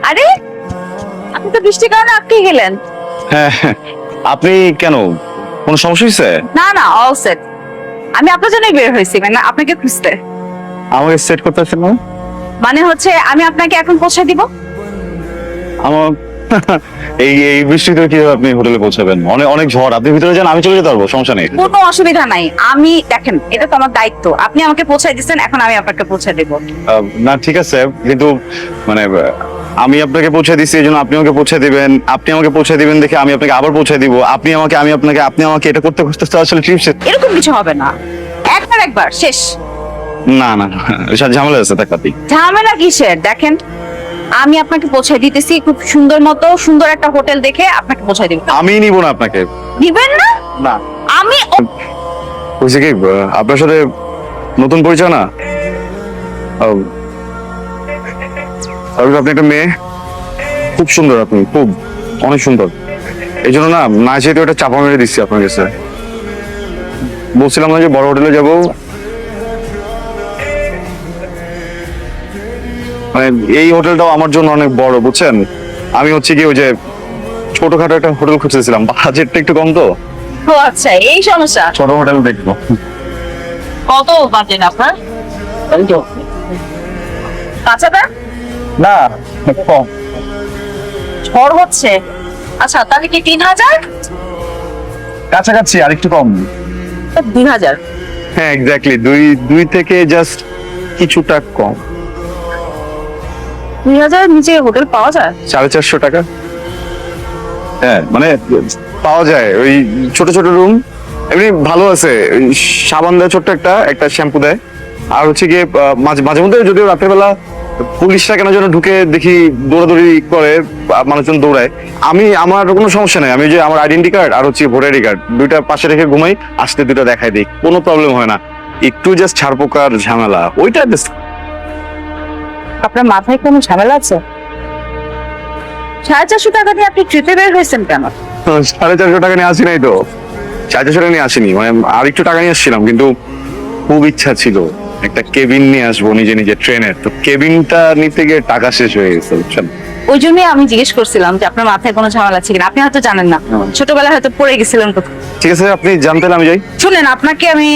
আরে আপনি তো বৃষ্টির কারণে আটকে গেলেন। হ্যাঁ, আপনি কেন, কোনো সমস্যা হয়েছে? না না, অল সেট। আমি আপনার জন্যই বের হয়েছি, মানে আপনাকে খুঁজতে। আমাকে সেট করতে আসছেন না? মানে হচ্ছে আমি আপনাকে এখন পৌঁছে দিব। আমার এই এই বৃষ্টিতে কিভাবে আপনি হোটেলে পৌঁছাবেন? অনেক অনেক ঝড়, আপনি ভিতরে যান, আমি চলে যেতে পারবো, সমস্যা নেই। কোনো অসুবিধা নাই, আমি দেখেন এটা তো আমার দায়িত্ব। আপনি আমাকে পৌঁছাই দিচ্ছেন, এখন আমি আপনাকে পৌঁছে দেব। না ঠিক আছে, কিন্তু মানে আমি আপনাকে পৌঁছে দিচ্ছি এই জন্য আপনি আমাকে পৌঁছে দিবেন, আপনি আমাকে পৌঁছে দিবেন দেখে আমি আপনাকে আবার পৌঁছে দিব, আপনি আমাকে আমি আপনাকে, আপনি আমাকে, এটা করতে করতে তো আসলে ট্রিপ শেষ। এরকম কিছু হবে না, একবার শেষ। না না না, এসব ঝামেলা আছে তাকাতি। ঝামেলা কিসের? দেখেন আমি আপনাকে পৌঁছে দিতেছি, খুব সুন্দর মতো সুন্দর একটা হোটেল দেখে আপনাকে পৌঁছে দিব। আমি নিব না আপনাকে। দিবেন না? না, আমি বুঝছি কি, আপনার সাথে নতুন পরিচয় না। আপনি একটা মেয়ে, খুব সুন্দর, আপনি খুব অনেক সুন্দর, এই জন্য না চেয়ে ওটা চাপা মেরে দিচ্ছি আপনার কাছে। বলছিলাম না যে বড় হোটেলে যাব, মানে এই হোটেলটাও আমার জন্য অনেক বড়, বুঝছেন। আমি হচ্ছে কি ওই যে ছোটখাটো একটা হোটেল খুঁজতেছিলাম, বাজেটটা একটু কম তো। ও আচ্ছা, এই সমস্যা। ছোট হোটেল দেখবো। কত বাজেট আপনার? কাঁচাটা না, কম। ঝড় হচ্ছে। আচ্ছা তাহলে কি 3000? কাছাকাছি আর একটু কম। 2000। হ্যাঁ এক্স্যাক্টলি, দুই থেকে জাস্ট কিছুটা কম। 2000 নিচে হোটেল পাওয়া যায়? 450 টাকা। হ্যাঁ মানে পাওয়া যায়, ওই ছোট ছোট রুম, এমনি ভালো আছে। ওই সাবান দেয় ছোট্ট একটা একটা শ্যাম্পু দেয়, আর হচ্ছে গিয়ে মাঝে মাঝে মধ্যে যদিও রাতের বেলা পুলিশরা কেন যেন ঢুকে দেখি দৌড়াদৌড়ি করে, মানুষজন দৌড়ায়। আমার কোনো সমস্যা নেই, আমি যে আমার আইডেন্টি কার্ড আর হচ্ছে ভোটার আইডি কার্ড দুইটা পাশে রেখে ঘুমাই, আসতে দুটো দেখাই দিই, কোনো প্রবলেম হয় না। একটু জাস্ট ছাড়পোকার ঝামেলা, ওইটা just আপনার মাথায় কোনো ঝামেলা আছে? 450 টাকা দিয়ে আপনি ট্রিপে বের হয়েছেন কেন? 450 টাকা নিয়ে আসি নাই তো, 450 টাকা নিয়ে আসিনি, মানে আর একটু টাকা নিয়ে আসছিলাম, কিন্তু খুব ইচ্ছা ছিল একটা কেবিন নিয়ে আসবো নিজে নিজে ট্রেনের, তো কেবিনটা নিতে গিয়ে টাকা শেষ হয়ে গেছে, বুঝছেন। ওই জন্যই আমি জিজ্ঞেস করছিলাম যে আপনার মাথায় কোনো ঝামেলা আছে কিনা। আপনি হয়তো জানেন না, ছোটবেলায় হয়তো পড়ে গেছিলেন কোথাও। ঠিক আছে, আপনি জানতেন আমি যাই। শুনেন, আপনাকে আমি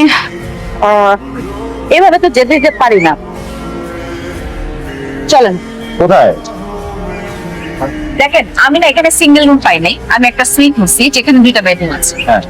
এভাবে তো যেতে যেতে পারি না, চলেন। কোথায়? দেখেন আমি না এখানে সিঙ্গেল রুম পাই নাই, আমি একটা সুইট নিচ্ছি যেখানে 2টা বেডরুম আছে। হ্যাঁ